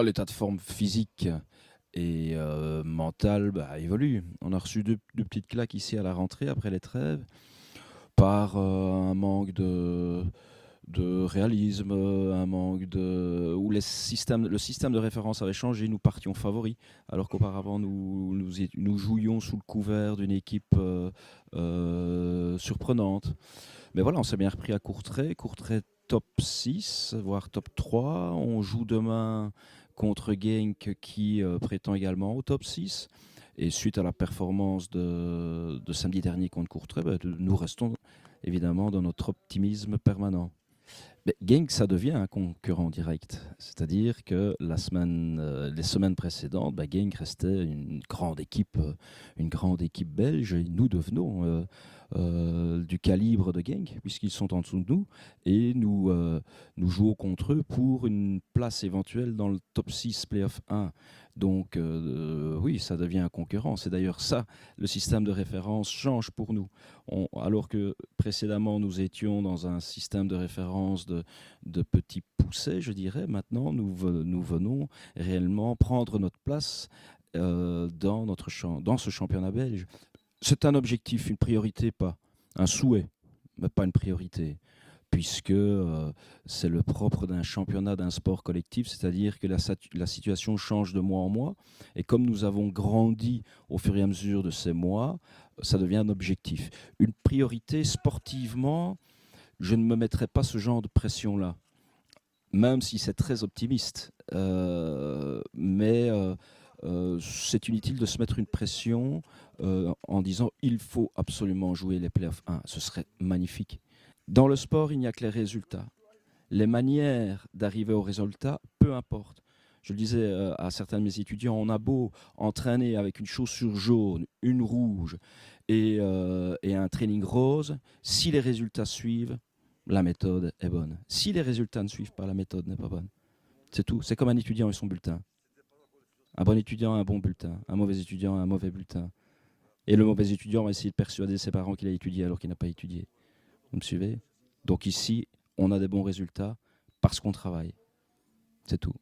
L'état de forme physique et mental évolue. On a reçu deux petites claques ici à la rentrée après les trêves par un manque de réalisme, un manque de où le système de référence avait changé, nous partions favoris, alors qu'auparavant nous jouions sous le couvert d'une équipe surprenante. Mais voilà, on s'est bien repris à Courtrai. Courtrai top 6, voire top 3. On joue demain contre Genk qui prétend également au top 6. Et suite à la performance de samedi dernier contre Courtrai, nous restons évidemment dans notre optimisme permanent. Mais Genk, ça devient un concurrent direct. C'est-à-dire que les semaines précédentes, Genk restait une grande équipe belge, et nous devenons du calibre de Genk, puisqu'ils sont en dessous de nous, et nous jouons contre eux pour une place éventuelle dans le top 6 playoff 1. Donc oui, ça devient un concurrent. C'est d'ailleurs ça, le système de référence change pour nous. Alors que précédemment, nous étions dans un système de référence de petits poussets, je dirais, maintenant, nous venons réellement prendre notre place dans ce championnat belge. C'est un objectif, une priorité, pas un souhait, mais pas une priorité, puisque c'est le propre d'un championnat, d'un sport collectif, c'est-à-dire que la situation change de mois en mois, et comme nous avons grandi au fur et à mesure de ces mois, ça devient un objectif. Une priorité sportivement, je ne me mettrai pas ce genre de pression-là, même si c'est très optimiste, mais c'est inutile de se mettre une pression en disant il faut absolument jouer les playoffs 1. Ce serait magnifique. Dans le sport, il n'y a que les résultats. Les manières d'arriver au résultat, peu importe. Je le disais à certains de mes étudiants, on a beau entraîner avec une chaussure jaune, une rouge et un training rose, si les résultats suivent, la méthode est bonne. Si les résultats ne suivent pas, la méthode n'est pas bonne. C'est tout. C'est comme un étudiant et son bulletin. Un bon étudiant a un bon bulletin. Un mauvais étudiant a un mauvais bulletin. Et le mauvais étudiant va essayer de persuader ses parents qu'il a étudié alors qu'il n'a pas étudié. Vous me suivez? Donc ici, on a des bons résultats parce qu'on travaille. C'est tout.